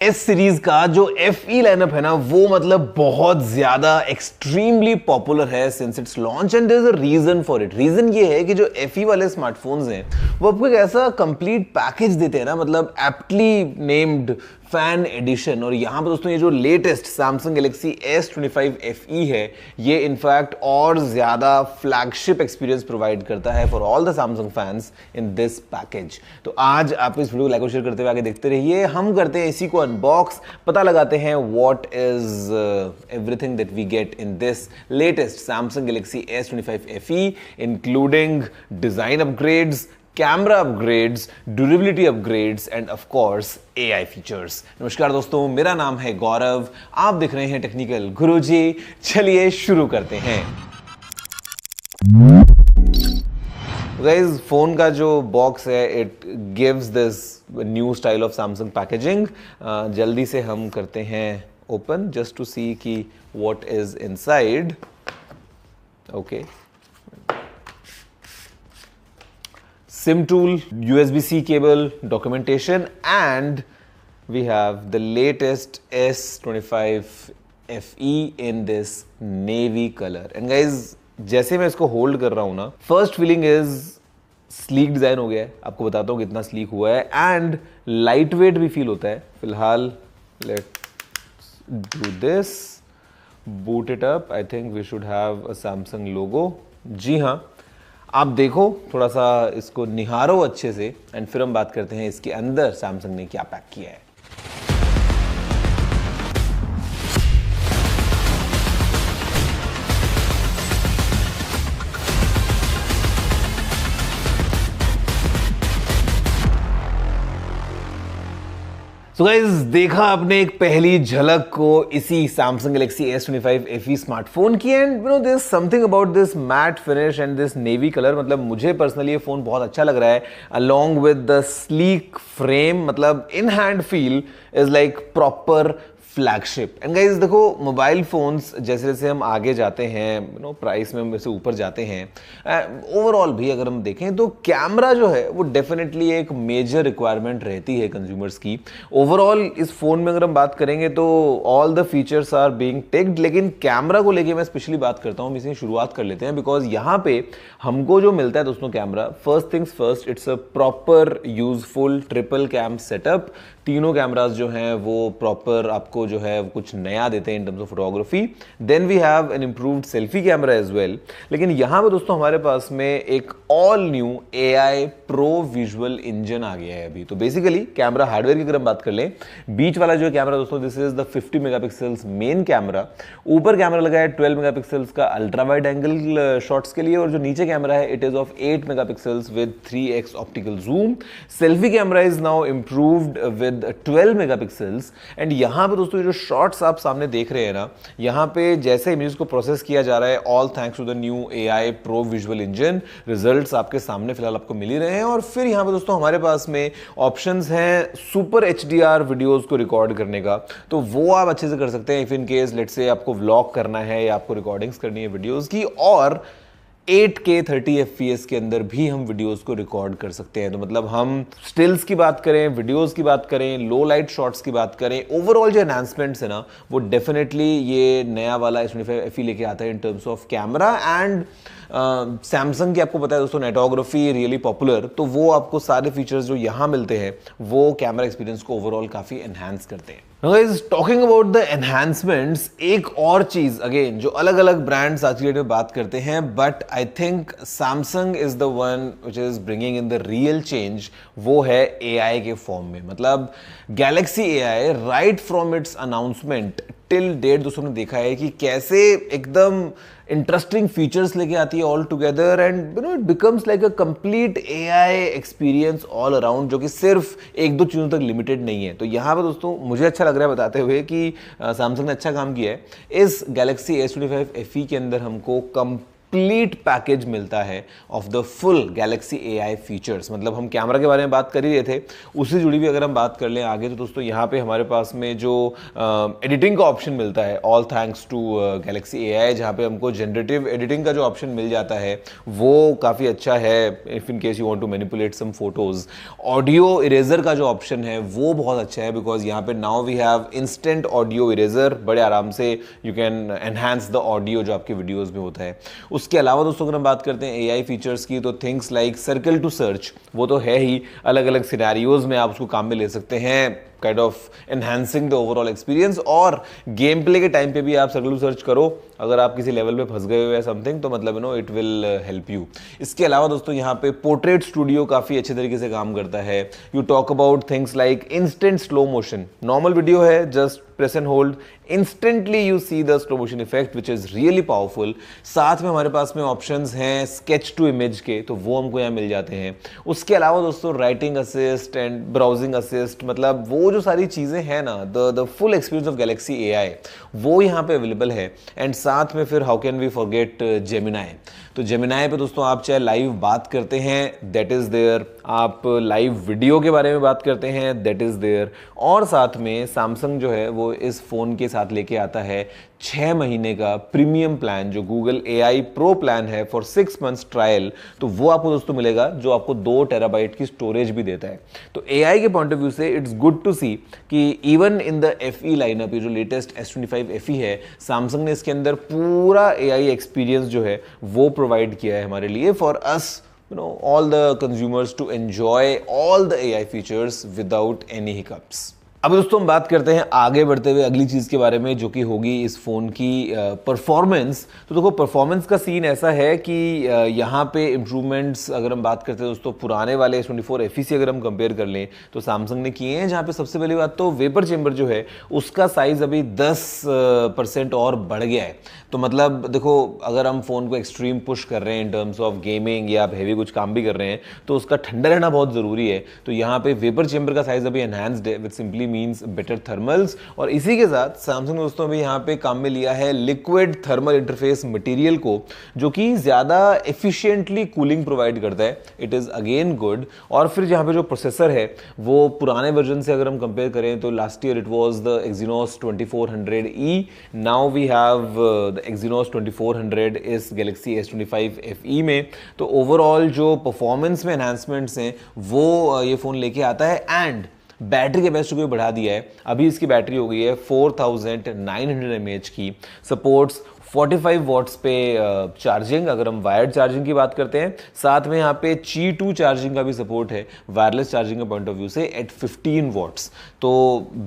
S series का जो FE lineup है ना वो मतलब बहुत ज्यादा एक्सट्रीमली पॉपुलर है since it's launch and there is a reason for it. Reason ये है कि जो FE वाले स्मार्टफोन्स हैं वो आपको एक ऐसा कंप्लीट पैकेज देते हैं ना, मतलब एप्टली नेम्ड फैन एडिशन। और यहाँ पर दोस्तों ये जो latest Samsung Galaxy S25 FE है ये इनफैक्ट और ज्यादा फ्लैगशिप एक्सपीरियंस प्रोवाइड करता है for all the Samsung fans in this package. तो आज आप इस वीडियो को लाइक और शेयर करते हुए आगे देखते रहिए। हम करते हैं इसी को अनबॉक्स, पता लगाते हैं what is everything that we get in this latest Samsung Galaxy S25 FE, including design upgrades, camera upgrades, durability upgrades and of course AI features. नमस्कार दोस्तों, मेरा नाम है गौरव, आप देख रहे हैं टेक्निकल गुरुजी। चलिए शुरू करते हैं। गाइस, फोन का जो बॉक्स है it gives this new style of Samsung packaging. जल्दी से हम करते हैं ओपन जस्ट टू सी कि what is inside. Okay, SIM tool, USB-C cable, documentation, and we have the latest S25 FE in this navy color. And guys, जैसे मैं इसको hold कर रहा हूं ना, first feeling is sleek design हो गया है। आपको बताता हूं कितना स्लीक हुआ है एंड लाइट वेट भी फील होता है। फिलहाल let's do this, boot it up. I think we should have a Samsung logo. जी हाँ, आप देखो, थोड़ा सा इसको निहारो अच्छे से एंड फिर हम बात करते हैं इसके अंदर Samsung ने क्या पैक किया है। So guys, देखा आपने एक पहली झलक को इसी Samsung Galaxy S25 FE smartphone की and there is something about this matte finish and this navy colour. मतलब मुझे पर्सनली ये फोन बहुत अच्छा लग रहा है along with the sleek frame. मतलब in hand feel is like proper flagship. And guys देखो, मोबाइल फोन्स जैसे जैसे हम आगे जाते हैं प्राइस में से ऊपर जाते हैं, ओवरऑल भी अगर हम देखें तो कैमरा जो है वो डेफिनेटली एक मेजर रिक्वायरमेंट रहती है कंज्यूमर्स की। ओवरऑल इस फोन में अगर हम बात करेंगे तो all the features are being ticked, लेकिन कैमरा को लेके मैं स्पेशली बात करता हूँ। इसी शुरुआत कर लेते हैं बिकॉज यहाँ पे हमको जो मिलता है दोस्तों camera, first things first, it's a proper useful triple cam setup. तीनों कैमरास जो हैं वो प्रॉपर आपको जो है कुछ नया देते हैं in terms of photography. Then we have an improved selfie camera as well. लेकिन यहां पे दोस्तों हमारे पास में एक all new AI pro visual engine आ गया है अभी। तो बेसिकली कैमरा हार्डवेयर की अगर हम बात कर लें, बीच वाला जो कैमरा दोस्तों this is the 50 megapixels main camera. ऊपर कैमरा लगा है 12 मेगापिक्सल्स का अल्ट्रा वाइड एंगल शॉट्स के लिए, और जो नीचे कैमरा है it is of 8 megapixels with 3x optical zoom. Selfie camera is now improved with 12 megapixels. And यहां पे दोस्तों जो शॉट्स आप सामने देख रहे हैं ना, यहां पे जैसे इमेज को प्रोसेस किया जा रहा है all thanks to the new AI pro visual engine. Results आपके सामने फिलहाल आपको मिल ही रहे हैं। और फिर यहां पे दोस्तों हमारे पास में ऑप्शंस हैं सुपर HDR वीडियोस को रिकॉर्ड करने का, तो वो आप अच्छे से कर सकते हैं if in case let's say आपको व्लॉग करना है या आपको रिकॉर्डिंग्स करनी है वीडियोस की। और 8K 30 FPS के अंदर भी हम वीडियोस को रिकॉर्ड कर सकते हैं। तो मतलब हम स्टिल्स की बात करें, वीडियोस की बात करें, लो लाइट शॉट्स की बात करें, ओवरऑल जो एनहांसमेंट्स है ना वो डेफिनेटली ये नया वाला S25 FE लेके आता है इन terms of camera. And Samsung की आपको पता है दोस्तों नेटोग्राफी रियली पॉपुलर, तो वो आपको सारे फीचर्स जो यहाँ मिलते हैं वो कैमरा एक्सपीरियंस को ओवरऑल काफी एनहांस करते हैं। Guys, talking about the enhancements, एक और चीज अगेन जो अलग अलग ब्रांड्स आज की डेट में बात करते हैं, but I think Samsung is the one which is bringing in the real change, वो है AI के फॉर्म में। मतलब Galaxy AI right from its announcement till date दोस्तों ने देखा है कि कैसे एकदम इंटरेस्टिंग फीचर्स लेके आती है all together and it becomes like a complete AI experience all around, जो कि सिर्फ एक दो चीज़ों तक लिमिटेड नहीं है। तो यहाँ पर दोस्तों मुझे अच्छा लग रहा है बताते हुए कि सैमसंग ने अच्छा काम किया है। इस गैलेक्सी S25 FE के अंदर हमको कंप्लीट पैकेज मिलता है of the full Galaxy AI features. मतलब हम कैमरा के बारे में बात कर ही रहे थे, उससे जुड़ी भी अगर हम बात कर लें आगे तो दोस्तों यहाँ पे हमारे पास में जो एडिटिंग का ऑप्शन मिलता है, all thanks to Galaxy AI, जहाँ पे हमको जनरेटिव एडिटिंग का जो ऑप्शन मिल जाता है वो काफ़ी अच्छा है if in case you want to manipulate some photos. Audio eraser का जो ऑप्शन है वो बहुत अच्छा है, बिकॉज यहाँ पे now we have instant audio eraser, बड़े आराम से you can enhance the audio जो आपके वीडियोस में होता है। उसके अलावा दोस्तों अगर हम बात करते हैं AI फीचर्स की, तो things like circle to search वो तो है ही, अलग अलग सिनेरियोज में आप उसको काम में ले सकते हैं, kind of enhancing the overall experience. और गेम प्ले के टाइम पे भी आप सर्कल टू सर्च करो, अगर आप किसी लेवल पे फंस गए हो या समथिंग, तो मतलब इट विल हेल्प यू। इसके अलावा दोस्तों यहाँ पे पोर्ट्रेट स्टूडियो काफ़ी अच्छे तरीके से काम करता है। You talk about things like instant slow motion, normal video है, just press and hold, instantly you see the slow motion effect which is really powerful. साथ में हमारे पास में ऑप्शंस हैं स्केच टू इमेज के, तो वो हमको यहाँ मिल जाते हैं। उसके अलावा दोस्तों writing assist and browsing assist, मतलब वो जो सारी चीज़ें हैं ना, the full experience of Galaxy AI वो यहाँ पे अवेलेबल है। एंड साथ में फिर how can we forget Gemini. तो जेमिनाई पे दोस्तों आप चाहे लाइव बात करते हैं, दैट इज़ देयर, आप लाइव वीडियो के बारे में बात करते हैं, दैट इज़ देयर। और साथ में सैमसंग जो है वो इस फ़ोन के साथ लेके आता है 6 महीने का प्रीमियम प्लान, जो गूगल AI प्रो प्लान है फॉर 6 मंथ्स ट्रायल। तो वो आपको दोस्तों मिलेगा जो आपको 2 टेराबाइट की स्टोरेज भी देता है। तो AI के पॉइंट ऑफ व्यू से इट्स गुड टू सी कि even in the FE lineup, ये जो लेटेस्ट S25 FE है, सैमसंग ने इसके अंदर पूरा AI एक्सपीरियंस जो है वो प्रोवाइड किया है हमारे लिए, for us all the consumers to enjoy all the AI features without any hiccups। अब दोस्तों हम बात करते हैं आगे बढ़ते हुए अगली चीज़ के बारे में, जो कि होगी इस फ़ोन की परफॉर्मेंस। तो देखो परफॉर्मेंस का सीन ऐसा है कि यहाँ पे इम्प्रूवमेंट्स अगर हम बात करते हैं दोस्तों पुराने वाले S24 FE से अगर हम कंपेयर कर लें तो सैमसंग ने किए हैं, जहाँ पे सबसे पहली बात तो वेपर चेम्बर जो है उसका साइज़ अभी 10% और बढ़ गया है। तो मतलब देखो अगर हम फ़ोन को एक्सट्रीम पुश कर रहे हैं इन टर्म्स ऑफ गेमिंग या आप हैवी कुछ काम भी कर रहे हैं तो उसका ठंडा रहना बहुत ज़रूरी है। तो यहाँ पे वेपर चेम्बर का साइज़ अभी एनहांस्ड है with simply means better thermals. और इसी के साथ सैमसंग दोस्तों भी यहाँ पे काम में लिया है लिक्विड थर्मल इंटरफेस मटेरियल को, जो कि ज़्यादा एफिशिएंटली कूलिंग प्रोवाइड करता है। It is again good. और फिर यहाँ पे जो प्रोसेसर है वो पुराने वर्जन से अगर हम कंपेयर करें तो last year it was the Exynos 2400E, now we have the Exynos 2400 इस Galaxy S25 FE में। तो ओवरऑल जो परफॉर्मेंस में एनहांसमेंट्स हैं वो ये फ़ोन लेके आता है। एंड बैटरी कैपेसिटी को भी बढ़ा दिया है, अभी इसकी बैटरी हो गई है 4900 mAh की, सपोर्ट्स 45 वॉट्स पे चार्जिंग अगर हम वायर्ड चार्जिंग की बात करते हैं। साथ में यहाँ पे Qi 2 चार्जिंग का भी सपोर्ट है वायरलेस चार्जिंग के पॉइंट ऑफ व्यू से एट 15 वॉट्स। तो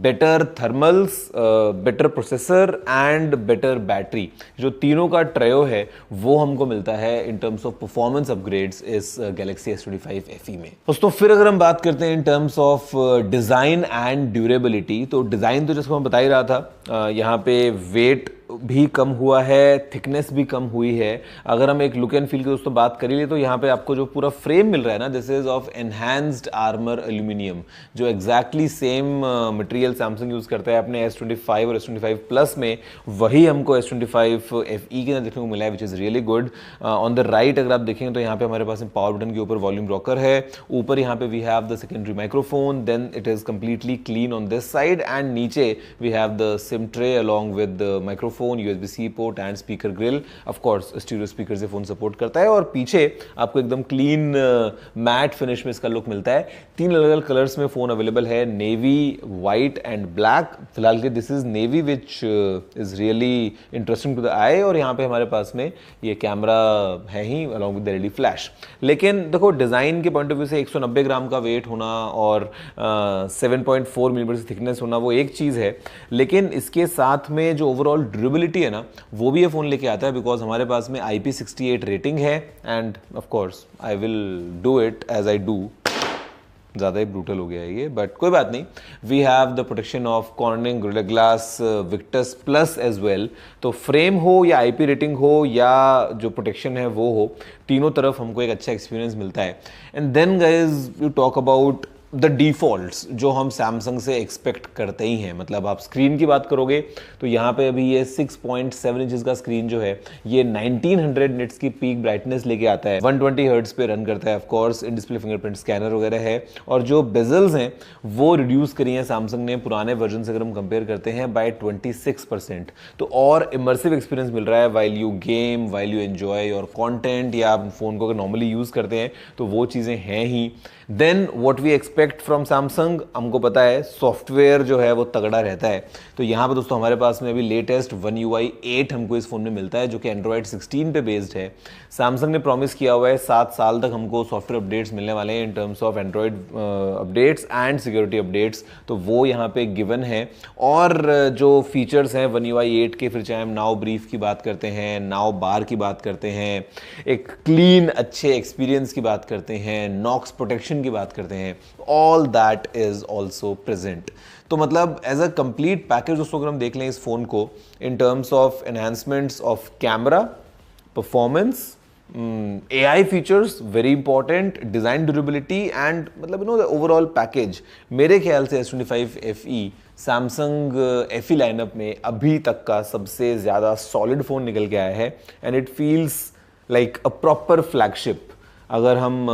better thermals, better processor and better battery, जो तीनों का ट्रायो है वो हमको मिलता है इन टर्म्स ऑफ परफॉर्मेंस अपग्रेड्स इस Galaxy S25 FE में। दोस्तों फिर अगर हम बात करते हैं in terms of design and durability, तो डिज़ाइन तो जैसे मैं बता ही रहा था, यहाँ पे वेट भी कम हुआ है, थिकनेस भी कम हुई है। अगर हम एक लुक एंड फील की दोस्तों बात करी ले तो यहाँ पे आपको जो पूरा फ्रेम मिल रहा है ना, this is of enhanced armour aluminium, जो exactly same material Samsung use करता है अपने S25 और S25 प्लस में, वही हमको S25 FE के अंदर देखने को मिला है, विच is really good. On the right अगर आप देखेंगे तो यहाँ पे हमारे पास पावर बटन के ऊपर वॉल्यूम रॉकर है, ऊपर यहाँ पे we have the secondary microphone, then it is completely clean on this side, and नीचे we have the sim tray along with the microphone, USB-C port and speaker grill. Of course stereo speaker से phone support करता है। और पीछे आपको एकदम clean matte finish में इसका लुक मिलता है। 3 अलग अलग कलर्स में फोन अवेलेबल है, नेवी, व्हाइट एंड ब्लैक। फिलहाल के this is navy which is really interesting to the eye. और यहाँ पे हमारे पास में ये कैमरा है ही अलॉन्ग विद LED फ्लैश। लेकिन देखो डिजाइन के पॉइंट ऑफ व्यू से 190 ग्राम का वेट होना और 7.4 मिलीमीटर की थिकनेस होना वो एक चीज है, लेकिन इसके साथ में जो ओवरऑल ड्यूरेबिलिटी है ना वो भी ये फोन लेके आता है, बिकॉज हमारे पास में IP68 रेटिंग है। And of course I will do it as I do, ज़्यादा ही ब्रूटल हो गया है ये, बट कोई बात नहीं। We have the protection of Corning Gorilla Glass Victus Plus as well. तो फ्रेम हो या IP रेटिंग हो या जो प्रोटेक्शन है वो हो, तीनों तरफ हमको एक अच्छा एक्सपीरियंस मिलता है। And then guys you talk about the defaults जो हम सैमसंग से एक्सपेक्ट करते ही हैं। मतलब आप स्क्रीन की बात करोगे तो यहाँ पे अभी ये 6.7 इंचेस का स्क्रीन जो है ये 1900 निट्स की पीक ब्राइटनेस लेके आता है, 120 हर्ट्ज पे रन करता है, of course in display fingerprint scanner वगैरह है, और जो बेजल्स हैं वो रिड्यूस करी हैं सैमसंग ने पुराने वर्जन से अगर हम कंपेयर करते हैं बाय 26%। तो और इमर्सिव एक्सपीरियंस मिल रहा है while you game, while you enjoy your content, या आप फोन को अगर नॉर्मली यूज़ करते हैं तो वो चीज़ें हैं ही। Then what we expect from Samsung, हमको पता है सॉफ्टवेयर जो है वो तगड़ा रहता है। तो यहाँ पे दोस्तों हमारे पास में अभी लेटेस्ट One UI 8 हमको इस फोन में मिलता है जो कि एंड्रॉयड 16 पे बेस्ड है। सैमसंग ने प्रॉमिस किया हुआ है 7 साल तक हमको सॉफ्टवेयर अपडेट्स मिलने वाले हैं in terms of Android updates and security updates, तो वो यहाँ पे गिवन है। और जो फीचर्स हैं One UI 8 के, फिर चाहे हम नाउ ब्रीफ की बात करते हैं, नाउ बार की बात करते हैं, एक क्लीन अच्छे एक्सपीरियंस की बात करते हैं, नॉक्स प्रोटेक्शन की बात करते हैं, all that is also present. तो मतलब एज अ कंप्लीट पैकेज दोस्तों अगर हम देख लें इस फोन को इन terms of enhancements of camera, performance, AI features very important, design durability and मतलब द ओवरऑल पैकेज, मेरे ख्याल से S25 FE Samsung FE lineup में अभी तक का सबसे ज़्यादा सॉलिड फ़ोन निकल के आया है and it feels like a proper flagship. अगर हम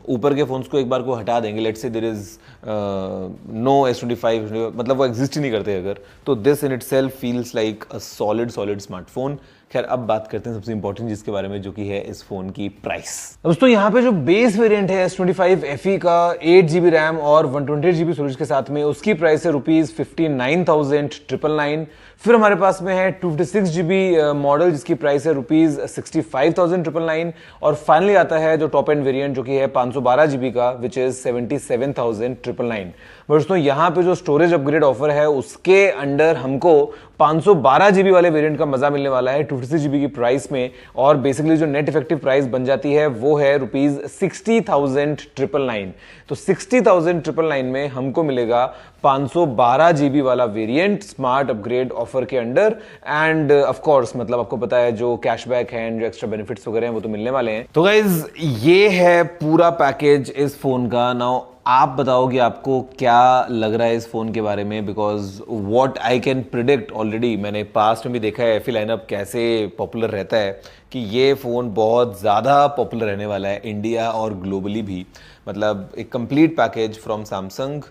ऊपर के फोन्स को एक बार को हटा देंगे, let's say there is no S25, मतलब वो एग्जिस्ट ही नहीं करते अगर, तो this in itself feels like a solid smartphone. खैर अब बात करते हैं सबसे इंपॉर्टेंट चीज के बारे में जो कि है इस फोन की प्राइस। दोस्तों यहाँ पे जो बेस वेरिएंट है S25 FE का 8GB रैम और 128GB स्टोरेज के साथ में, उसकी प्राइस है ₹59,999। फिर हमारे पास में है 256GB मॉडल जिसकी प्राइस है ₹65,999। और फाइनली आता है जो टॉप एंड वेरिएंट जो कि है 512GB का, विच इज 77,999। दोस्तों यहाँ पे जो स्टोरेज अपग्रेड ऑफर है उसके अंडर हमको 512GB वाले वेरिएंट का मजा मिलने वाला है 256GB की प्राइस में, और बेसिकली जो नेट इफेक्टिव प्राइस बन जाती है वो है ₹60,999। तो 60,999 में हमको मिलेगा 512GB वाला वेरिएंट स्मार्ट अपग्रेड ऑफर के अंडर। एंड ऑफ कोर्स मतलब आपको पता है जो कैशबैक है एंड जो एक्स्ट्रा बेनिफिट्स वगैरह हैं वो तो मिलने वाले हैं। तो गाइज ये है पूरा पैकेज इस फोन का। नाउ आप बताओ कि आपको क्या लग रहा है इस फोन के बारे में, because what I can predict already, मैंने पास्ट में भी देखा है FE लाइनअप कैसे पॉपुलर रहता है, कि ये फ़ोन बहुत ज़्यादा पॉपुलर रहने वाला है इंडिया और ग्लोबली भी। मतलब एक complete package from Samsung,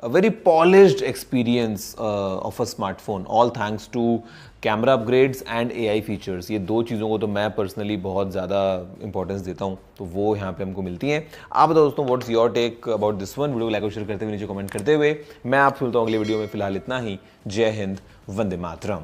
a very polished experience of a smartphone, all thanks to camera upgrades and AI features. ये दो चीज़ों को तो मैं पर्सनली बहुत ज़्यादा इंपॉर्टेंस देता हूँ, तो वो यहाँ पे हमको मिलती हैं। आप बताओ दोस्तों what's your take about this one. Video को लाइक और शेयर करते हुए नीचे कमेंट करते हुए मैं आपसे मिलता हूँ अगले वीडियो में। फिलहाल इतना ही। जय हिंद, वंदे मातरम।